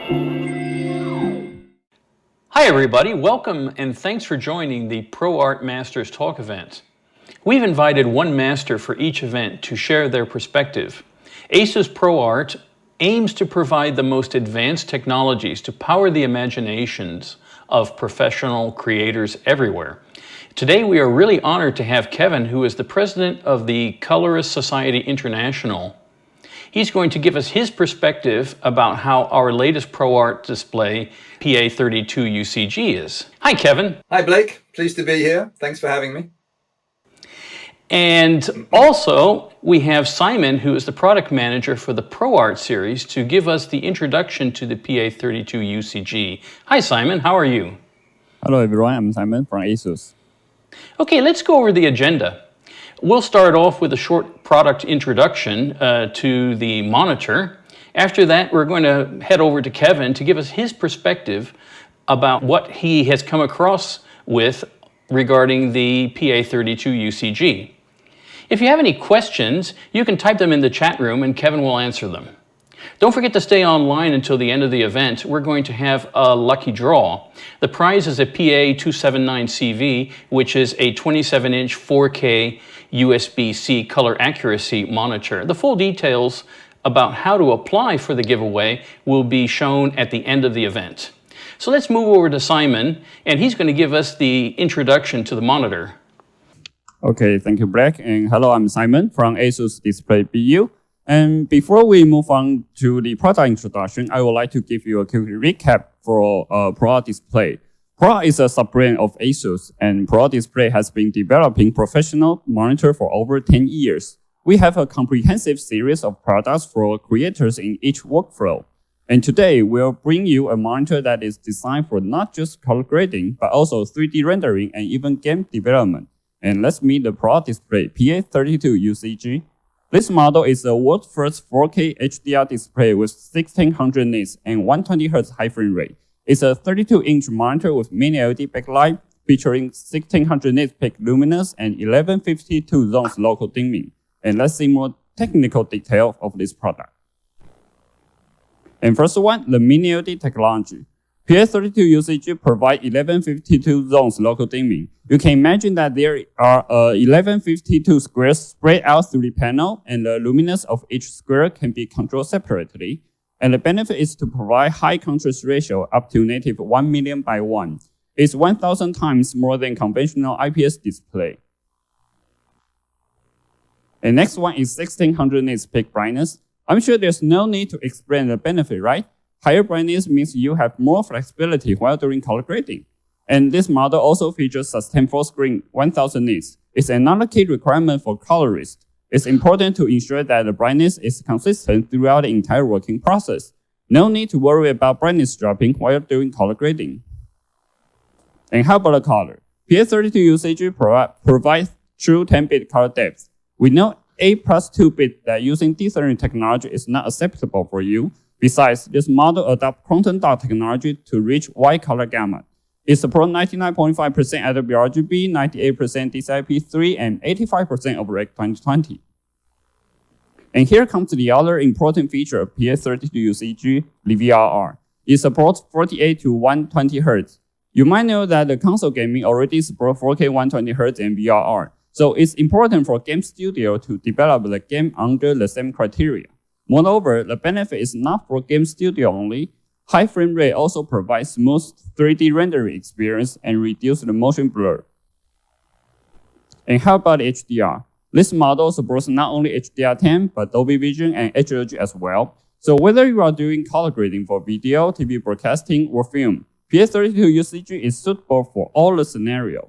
Hi everybody, welcome and thanks for joining the ProArt Masters Talk event. We've invited one master for each event to share their perspective. ASUS ProArt aims to provide the most advanced technologies to power the imaginations of professional creators everywhere. Today we are really honored to have Kevin, who is the president of the Colorist Society International. He's going to give us his perspective about how our latest ProArt display, PA32UCG, is. Hi, Kevin. Hi, Blake. Pleased to be here. Thanks for having me. And also, we have Simon, who is the product manager for the ProArt series, to give us the introduction to the PA32UCG. Hi, Simon. How are you? Hello, everyone. I'm Simon from ASUS. Okay, let's go over the agenda. We'll start off with a short product introduction to the monitor. After that, we're going to head over to Kevin to give us his perspective about what he has come across with regarding the PA32UCG. If you have any questions, you can type them in the chat room and Kevin will answer them. Don't forget to stay online until the end of the event. We're going to have a lucky draw. The prize is a PA279CV, which is a 27-inch 4K USB-C color accuracy monitor. The full details about how to apply for the giveaway will be shown at the end of the event. So let's move over to Simon, and he's going to give us the introduction to the monitor. Okay, thank you, Blake. And hello, I'm Simon from ASUS Display BU. And before we move on to the product introduction, I would like to give you a quick recap for ProArt Display. ProArt is a sub-brand of ASUS, and ProArt Display has been developing professional monitor for over 10 years. We have a comprehensive series of products for creators in each workflow. And today, we'll bring you a monitor that is designed for not just color grading, but also 3D rendering and even game development. And let's meet the ProArt Display PA32UCG. This model is the world's first 4K HDR display with 1600 nits and 120Hz high frame rate. It's a 32-inch monitor with mini LED backlight featuring 1600 nits peak luminance and 1152 zones local dimming. And let's see more technical detail of this product. And first one, the mini LED technology. PA32UCG provides 1152 zones local dimming. You can imagine that there are 1152 squares spread out through the panel, and the luminance of each square can be controlled separately. And the benefit is to provide high contrast ratio up to native 1 million by 1. It's 1,000 times more than conventional IPS display. And next one is 1600 nits peak brightness. I'm sure there's no need to explain the benefit, right? Higher brightness means you have more flexibility while doing color grading. And this model also features sustained full screen 1000 nits. It's another key requirement for colorists. It's important to ensure that the brightness is consistent throughout the entire working process. No need to worry about brightness dropping while doing color grading. And how about the color? PA32UCG provides true 10-bit color depth. We know 8+2-bit that using dithering technology is not acceptable for you. Besides, this model adopts quantum dot technology to reach wide color gamut. It supports 99.5% Adobe RGB, 98% DCI-P3, and 85% of Rec 2020. And here comes the other important feature of PA32UCG, the VRR. It supports 48 to 120 Hz. You might know that the console gaming already supports 4K 120 Hz and VRR. So it's important for game studio to develop the game under the same criteria. Moreover, the benefit is not for game studio only. High frame rate also provides smooth 3D rendering experience and reduce the motion blur. And how about HDR? This model supports not only HDR10, but Dolby Vision and HLG as well. So whether you are doing color grading for video, TV broadcasting, or film, PA32UCG is suitable for all the scenarios.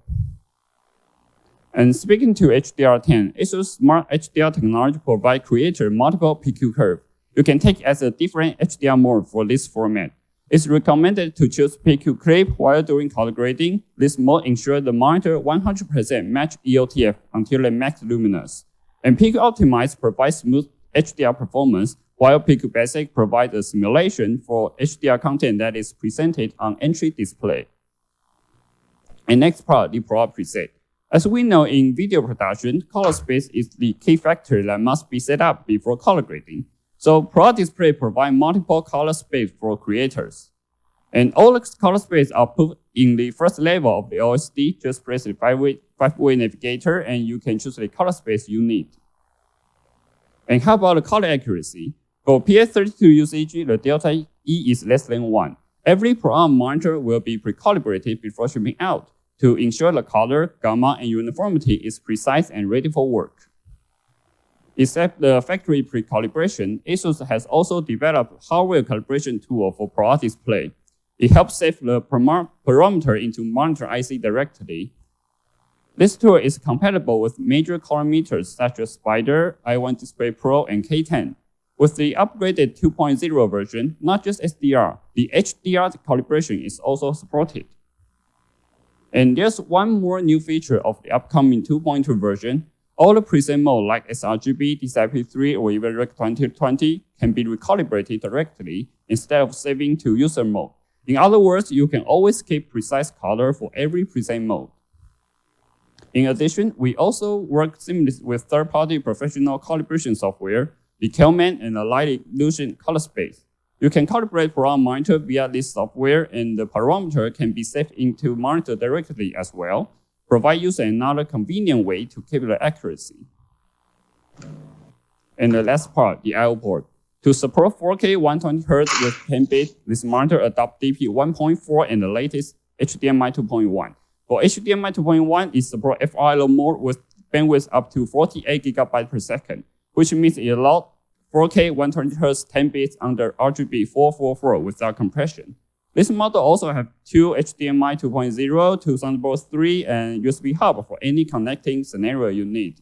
And speaking to HDR10, ASUS Smart HDR technology provides creator multiple PQ curve. You can take as a different HDR mode for this format. It's recommended to choose PQ clip while doing color grading. This mode ensures the monitor 100% match EOTF until the max luminance. And PQ Optimize provides smooth HDR performance, while PQ Basic provides a simulation for HDR content that is presented on entry display. And next part, the ProArt preset. As we know in video production, color space is the key factor that must be set up before color grading. So ProArt display provide multiple color space for creators. And all the color space are put in the first level of the OSD. Just press the five-way navigator and you can choose the color space you need. And how about the color accuracy? For PA32UCG, the delta E is less than 1. Every ProArt monitor will be pre-calibrated before shipping out to ensure the color, gamma, and uniformity is precise and ready for work. Except the factory pre-calibration, ASUS has also developed hardware calibration tool for ProArt display. It helps save the parameter into monitor IC directly. This tool is compatible with major colorimeters such as Spider, i1 Display Pro, and K10. With the upgraded 2.0 version, not just SDR, the HDR calibration is also supported. And there's one more new feature of the upcoming 2.2 version. All the preset mode like sRGB, DCI-P3, or even Rec 2020 can be recalibrated directly instead of saving to user mode. In other words, you can always keep precise color for every preset mode. In addition, we also work seamlessly with third-party professional calibration software, the Kelman and the Light Illusion color space. You can calibrate ProArt monitor via this software, and the parameter can be saved into monitor directly as well, provide user another convenient way to keep the accuracy. And the last part, the I/O port. To support 4K 120Hz with 10-bit, this monitor adopts DP 1.4 and the latest HDMI 2.1. For HDMI 2.1, it supports FRLO mode with bandwidth up to 48 GB per second, which means it allows 4K 120Hz 10 bits under RGB 444 without compression. This model also has two HDMI 2.0, two Thunderbolt 3, and USB hub for any connecting scenario you need.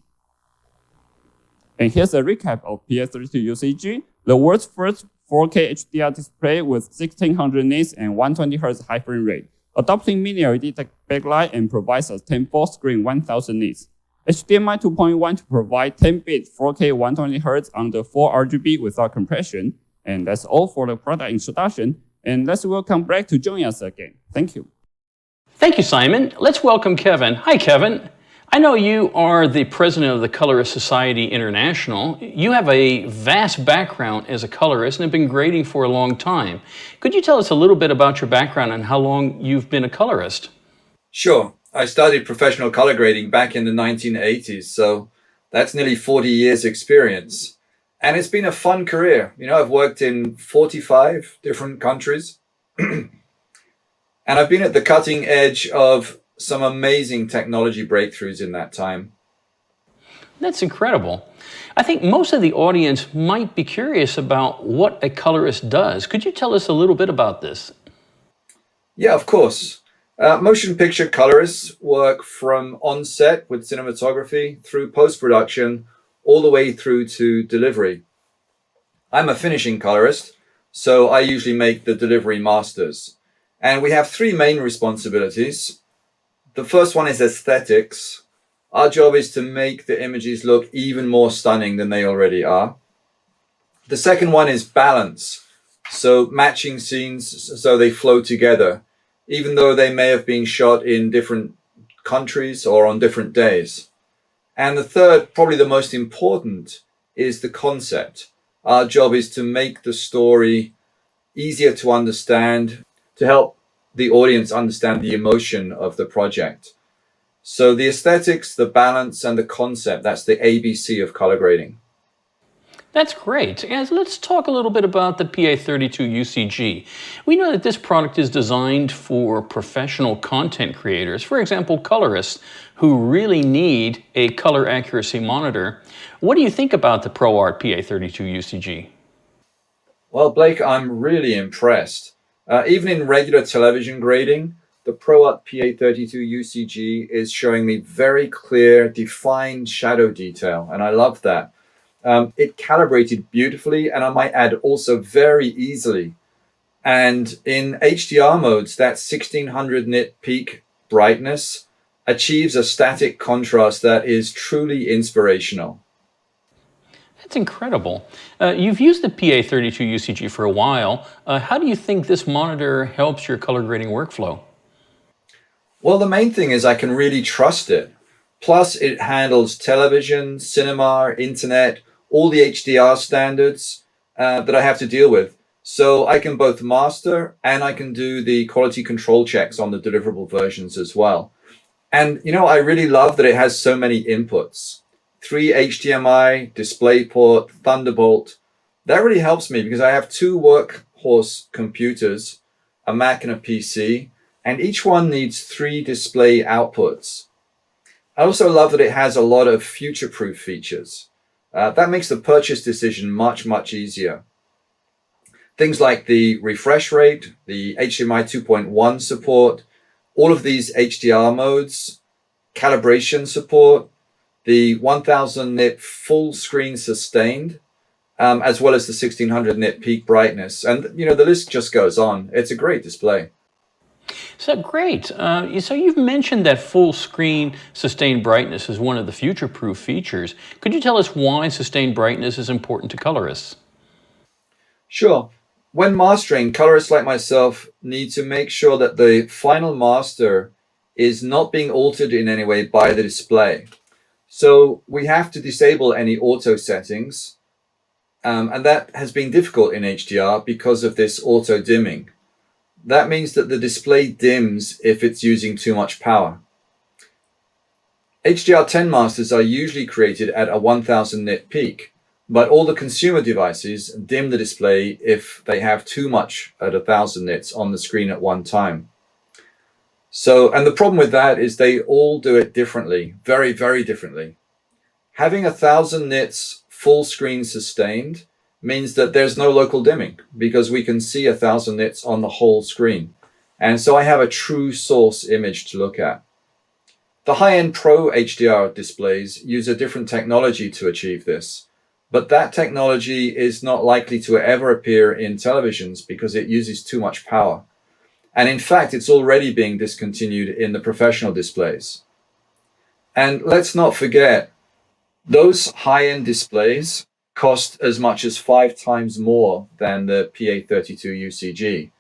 And here's a recap of PA32UCG, the world's first 4K HDR display with 1600 nits and 120Hz high frame rate, adopting mini LED backlight and provides a 10-4 screen 1000 nits. HDMI 2.1 to provide 10-bit 4K 120Hz under 4 RGB without compression. And that's all for the product introduction. And let's welcome Blake to join us again. Thank you. Thank you, Simon. Let's welcome Kevin. Hi, Kevin. I know you are the president of the Colorist Society International. You have a vast background as a colorist and have been grading for a long time. Could you tell us a little bit about your background and how long you've been a colorist? Sure. I started professional color grading back in the 1980s, so that's nearly 40 years experience. And it's been a fun career. You know, I've worked in 45 different countries. And I've been at the cutting edge of some amazing technology breakthroughs in that time. That's incredible. I think most of the audience might be curious about what a colorist does. Could you tell us a little bit about this? Yeah, of course. Motion picture colorists work from on-set with cinematography through post-production all the way through to delivery. I'm a finishing colorist, so I usually make the delivery masters. And we have three main responsibilities. The first one is aesthetics. Our job is to make the images look even more stunning than they already are. The second one is balance. So matching scenes so they flow together, even though they may have been shot in different countries or on different days. And the third, probably the most important, is the concept. Our job is to make the story easier to understand, to help the audience understand the emotion of the project. So the aesthetics, the balance, and the concept, that's the ABC of color grading. That's great. Guys, let's talk a little bit about the PA32UCG. We know that this product is designed for professional content creators, for example, colorists who really need a color accuracy monitor. What do you think about the ProArt PA32UCG? Well, Blake, I'm really impressed. Even in regular television grading, the ProArt PA32UCG is showing me very clear, defined shadow detail, and I love that. It calibrated beautifully, and I might add also very easily. And in HDR modes, that 1600 nit peak brightness achieves a static contrast that is truly inspirational. That's incredible. You've used the PA32UCG for a while. How do you think this monitor helps your color grading workflow? Well, the main thing is I can really trust it. Plus, it handles television, cinema, internet, all the HDR standards. that I have to deal with. So I can both master and I can do the quality control checks on the deliverable versions as well. And, I really love that it has so many inputs. 3 HDMI, DisplayPort, Thunderbolt. That really helps me because I have 2 workhorse computers, a Mac and a PC, and each one needs 3 display outputs. I also love that it has a lot of future-proof features. That makes the purchase decision much, much easier. Things like the refresh rate, the HDMI 2.1 support, all of these HDR modes, calibration support, the 1000 nit full screen sustained, as well as the 1600 nit peak brightness. And, the list just goes on. It's a great display. So great. So you've mentioned that full screen sustained brightness is one of the future-proof features. Could you tell us why sustained brightness is important to colorists? Sure. When mastering, colorists like myself need to make sure that the final master is not being altered in any way by the display. So we have to disable any auto settings, and that has been difficult in HDR because of this auto dimming. That means that the display dims if it's using too much power. HDR10 masters are usually created at a 1000 nit peak, but all the consumer devices dim the display if they have too much at 1000 nits on the screen at one time. So, and the problem with that is they all do it differently, very, very differently. Having 1000 nits full screen sustained means that there's no local dimming because we can see 1000 nits on the whole screen. And so I have a true source image to look at. The high-end Pro HDR displays use a different technology to achieve this, but that technology is not likely to ever appear in televisions because it uses too much power. And in fact, it's already being discontinued in the professional displays. And let's not forget, those high-end displays cost as much as 5 times more than the PA32UCG.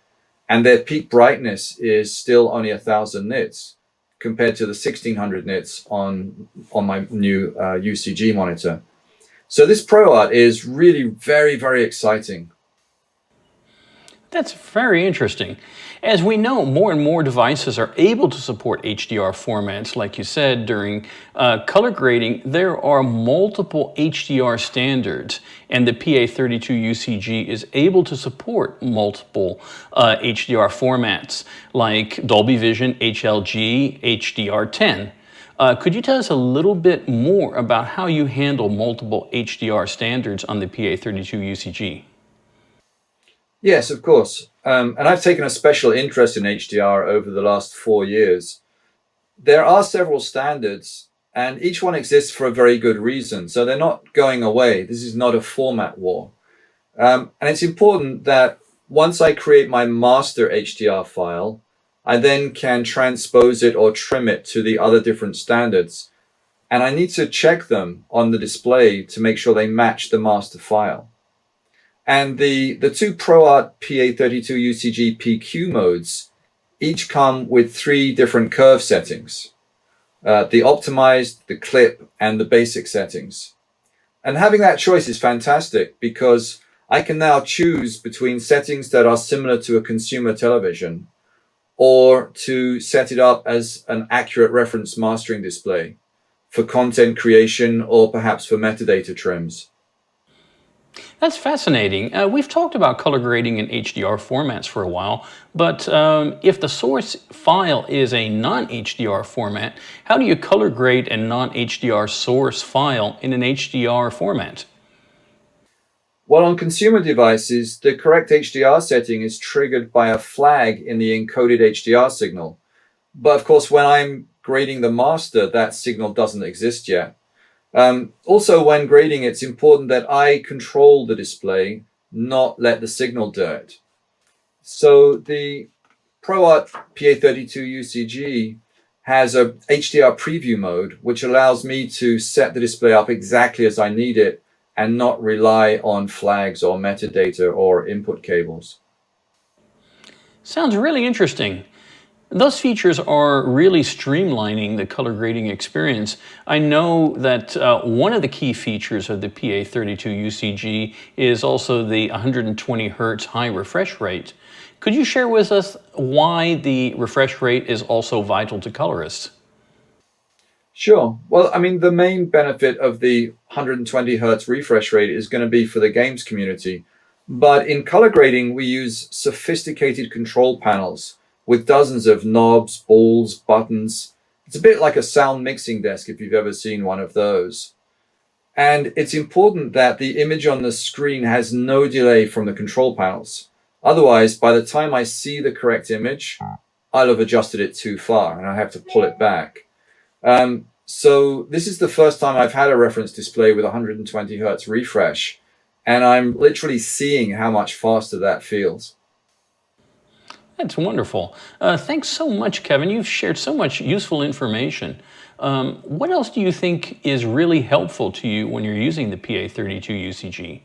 And their peak brightness is still only 1000 nits compared to the 1600 nits on my new UCG monitor. So this ProArt is really very, very exciting. That's very interesting. As we know, more and more devices are able to support HDR formats. Like you said, during color grading, there are multiple HDR standards, and the PA32UCG is able to support multiple HDR formats, like Dolby Vision, HLG, HDR10. Could you tell us a little bit more about how you handle multiple HDR standards on the PA32UCG? Yes, of course. And I've taken a special interest in HDR over the last 4 years. There are several standards, and each one exists for a very good reason. So they're not going away. This is not a format war. And it's important that once I create my master HDR file, I then can transpose it or trim it to the other different standards. And I need to check them on the display to make sure they match the master file. And the 2 ProArt PA32UCG PQ modes each come with 3 different curve settings. The optimized, the clip, and the basic settings. And having that choice is fantastic because I can now choose between settings that are similar to a consumer television or to set it up as an accurate reference mastering display for content creation or perhaps for metadata trims. That's fascinating. We've talked about color grading in HDR formats for a while, but if the source file is a non-HDR format, how do you color grade a non-HDR source file in an HDR format? Well, on consumer devices, the correct HDR setting is triggered by a flag in the encoded HDR signal. But of course, when I'm grading the master, that signal doesn't exist yet. Also, when grading, it's important that I control the display, not let the signal do it. So the ProArt PA32UCG has a HDR preview mode, which allows me to set the display up exactly as I need it and not rely on flags or metadata or input cables. Sounds really interesting. Those features are really streamlining the color grading experience. I know that one of the key features of the PA32UCG is also the 120 hertz high refresh rate. Could you share with us why the refresh rate is also vital to colorists? Sure. Well, I mean, the main benefit of the 120 hertz refresh rate is going to be for the games community. But in color grading, we use sophisticated control panels with dozens of knobs, balls, buttons. It's a bit like a sound mixing desk if you've ever seen one of those. And it's important that the image on the screen has no delay from the control panels. Otherwise, by the time I see the correct image, I'll have adjusted it too far and I have to pull it back. So this is the first time I've had a reference display with 120 hertz refresh, and I'm literally seeing how much faster that feels. That's wonderful. Thanks so much, Kevin. You've shared so much useful information. What else do you think is really helpful to you when you're using the PA32UCG?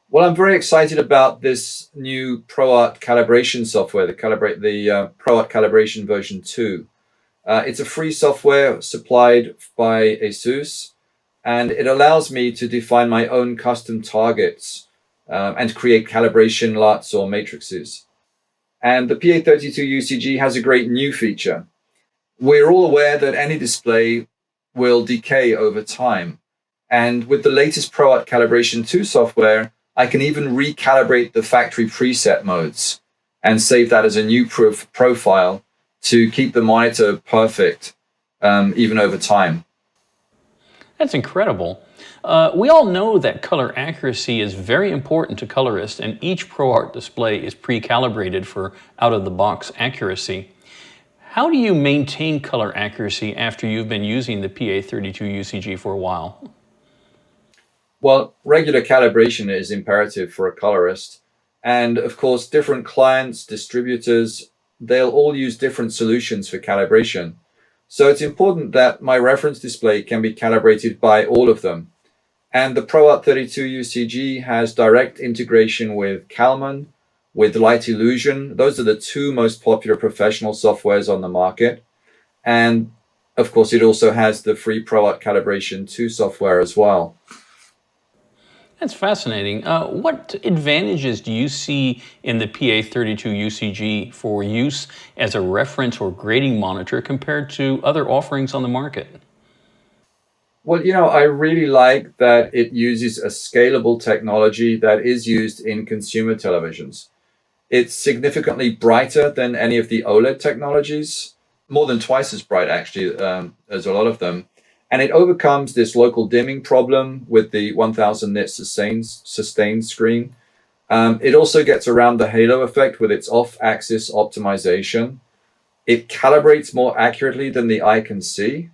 Well, I'm very excited about this new ProArt calibration software, the ProArt calibration version 2. It's a free software supplied by ASUS, and it allows me to define my own custom targets and create calibration LUTs or matrices. And the PA32UCG has a great new feature. We're all aware that any display will decay over time. And with the latest ProArt calibration 2 software, I can even recalibrate the factory preset modes and save that as a new profile to keep the monitor perfect, even over time. That's incredible. We all know that color accuracy is very important to colorists, and each ProArt display is pre-calibrated for out-of-the-box accuracy. How do you maintain color accuracy after you've been using the PA32UCG for a while? Well, regular calibration is imperative for a colorist. And of course, different clients, distributors, they'll all use different solutions for calibration. So it's important that my reference display can be calibrated by all of them. And the ProArt 32UCG has direct integration with Calman, with Light Illusion. Those are the two most popular professional softwares on the market. And of course, it also has the free ProArt Calibration 2 software as well. That's fascinating. What advantages do you see in the PA32UCG for use as a reference or grading monitor compared to other offerings on the market? Well, I really like that it uses a scalable technology that is used in consumer televisions. It's significantly brighter than any of the OLED technologies, more than twice as bright actually, as a lot of them. And it overcomes this local dimming problem with the 1000 nit sustained screen. It also gets around the halo effect with its off-axis optimization. It calibrates more accurately than the eye can see.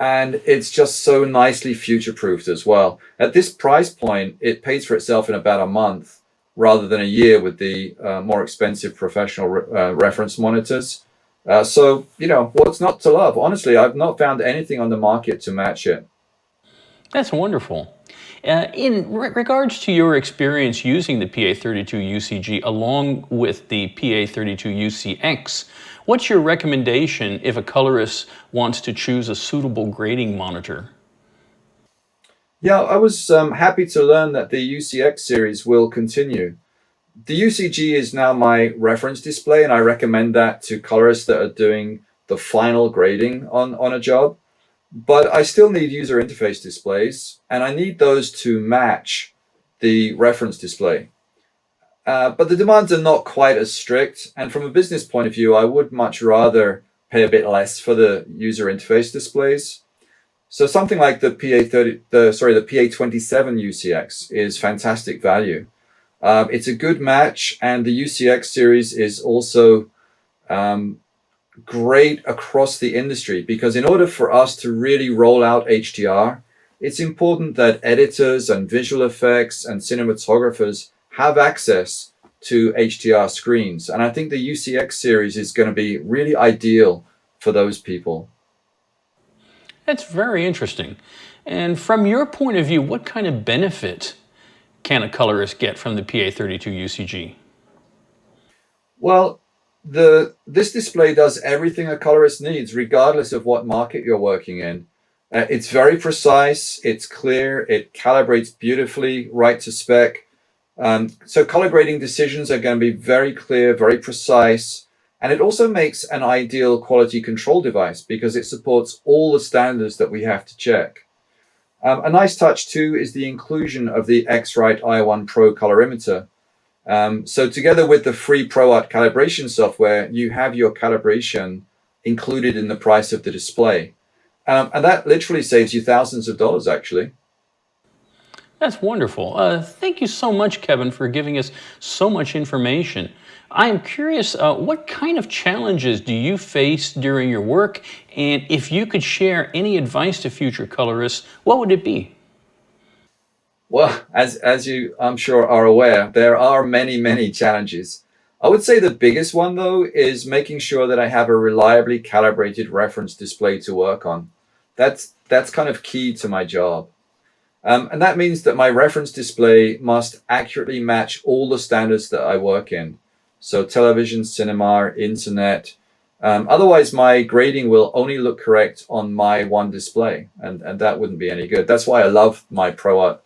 And it's just so nicely future-proofed as well. At this price point, it pays for itself in about a month rather than a year with the more expensive professional reference monitors. So, what's not to love? Honestly, I've not found anything on the market to match it. That's wonderful. In regards to your experience using the PA32UCG along with the PA32UCX, what's your recommendation if a colorist wants to choose a suitable grading monitor? Yeah, I was happy to learn that the UCX series will continue. The UCG is now my reference display, and I recommend that to colorists that are doing the final grading on a job. But I still need user interface displays, and I need those to match the reference display. But the demands are not quite as strict, and from a business point of view, I would much rather pay a bit less for the user interface displays. So something like the PA27UCX is fantastic value. It's a good match, and the UCX series is also great across the industry, because in order for us to really roll out HDR, it's important that editors and visual effects and cinematographers have access to HDR screens. And I think the UCX series is going to be really ideal for those people. That's very interesting. And from your point of view, what kind of benefit can a colorist get from the PA32UCG? Well, This display does everything a colorist needs, regardless of what market you're working in. It's very precise, it's clear, it calibrates beautifully, right to spec. So color grading decisions are going to be very clear, very precise, and it also makes an ideal quality control device because it supports all the standards that we have to check. A nice touch too is the inclusion of the X-Rite i1 Pro colorimeter. So together with the free ProArt calibration software, you have your calibration included in the price of the display. And that literally saves you thousands of dollars, actually. That's wonderful. Thank you so much, Kevin, for giving us so much information. I am curious, what kind of challenges do you face during your work? And if you could share any advice to future colorists, what would it be? Well, as you, I'm sure, are aware, there are many, many challenges. I would say the biggest one, though, is making sure that I have a reliably calibrated reference display to work on. That's kind of key to my job. And that means that my reference display must accurately match all the standards that I work in. So television, cinema, internet. Otherwise, my grading will only look correct on my one display, and that wouldn't be any good. That's why I love my ProArt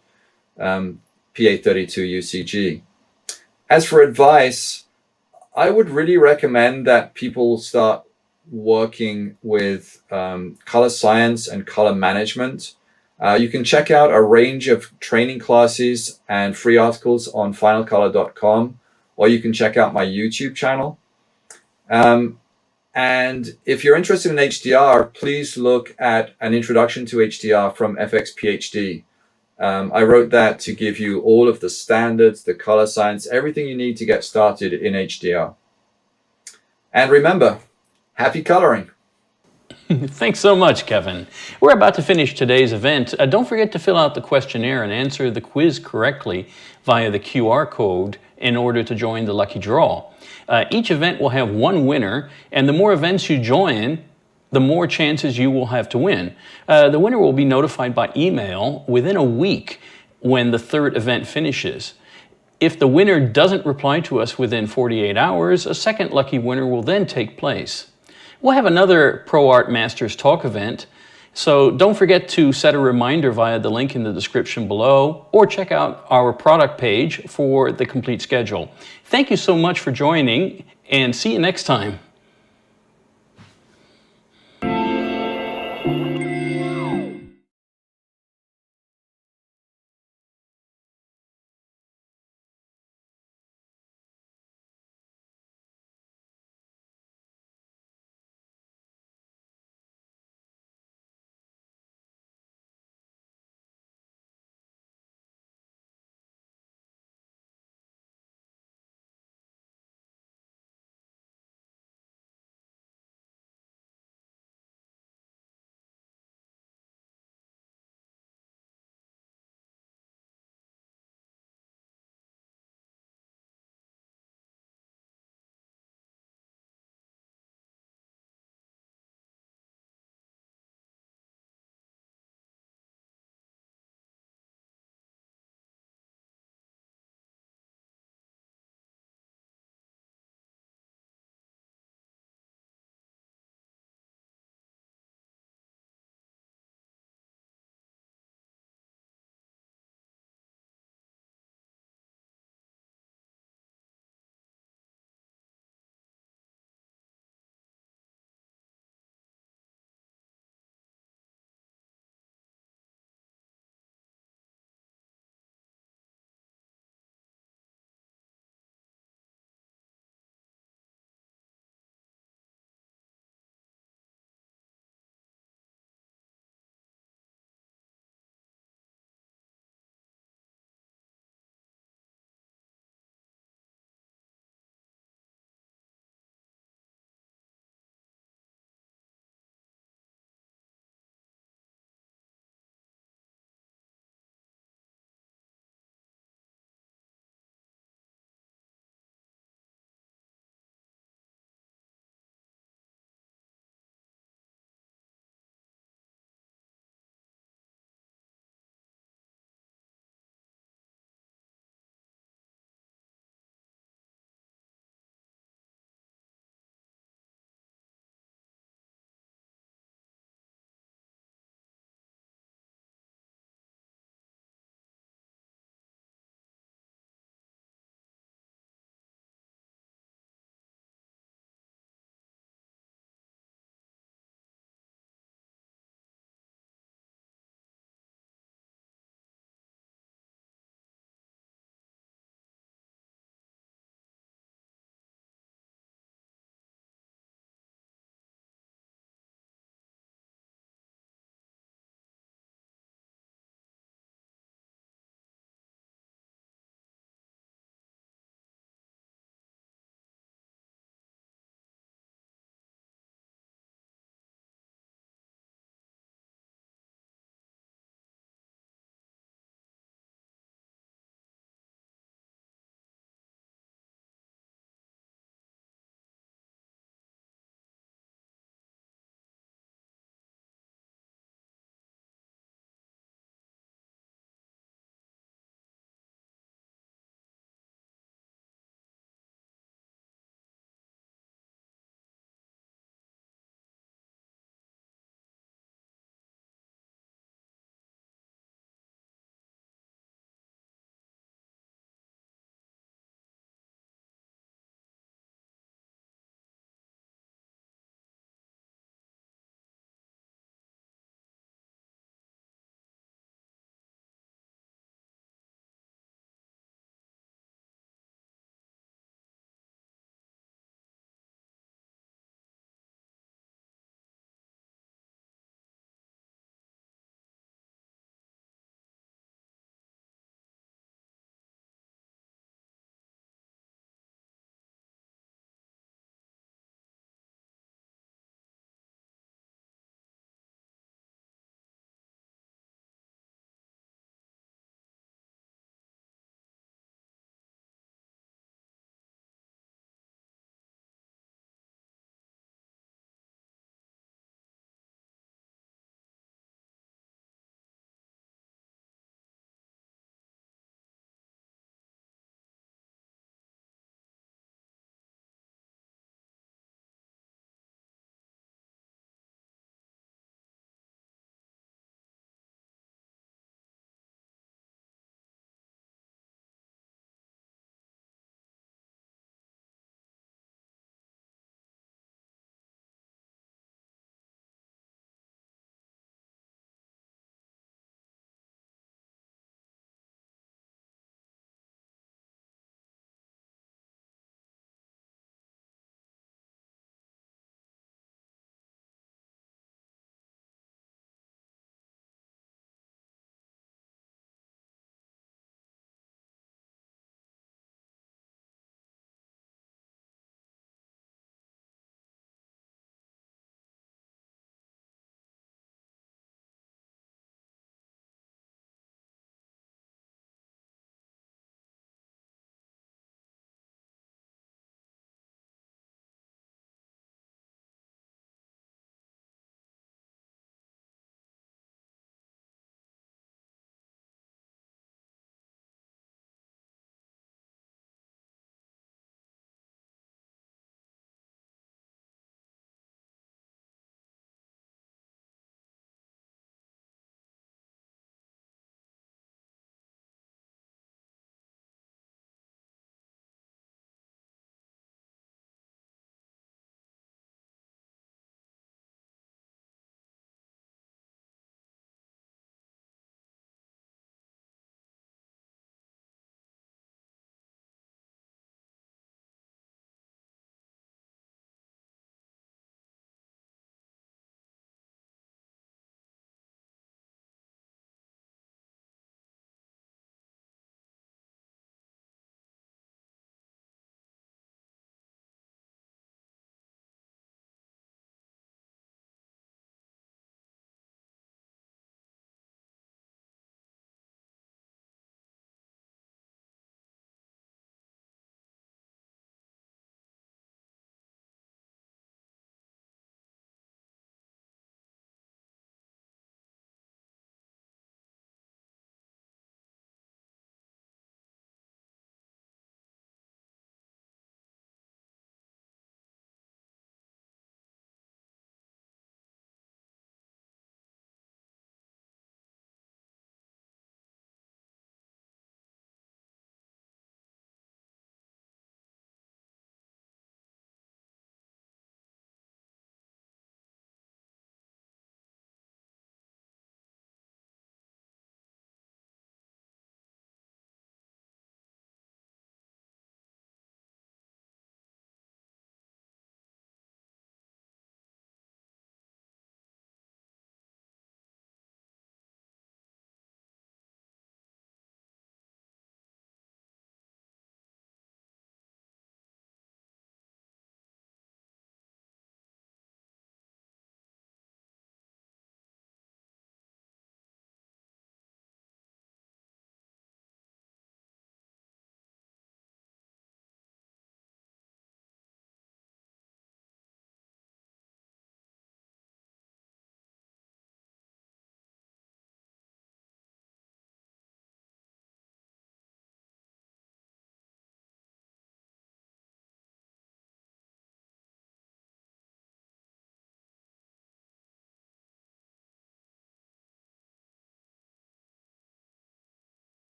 PA32UCG. As for advice, I would really recommend that people start working with color science and color management. You can check out a range of training classes and free articles on finalcolor.com, or you can check out my YouTube channel. And if you're interested in HDR, please look at an introduction to HDR from FX PhD. I wrote that to give you all of the standards, the color science, everything you need to get started in HDR. And remember, happy coloring. Thanks so much, Kevin. We're about to finish today's event. Don't forget to fill out the questionnaire and answer the quiz correctly via the QR code in order to join the lucky draw. Each event will have one winner, and the more events you join, the more chances you will have to win. The winner will be notified by email within a week when the third event finishes. If the winner doesn't reply to us within 48 hours, a second lucky winner will then take place. We'll have another ProArt Masters Talk event, so don't forget to set a reminder via the link in the description below, or check out our product page for the complete schedule. Thank you so much for joining, and see you next time.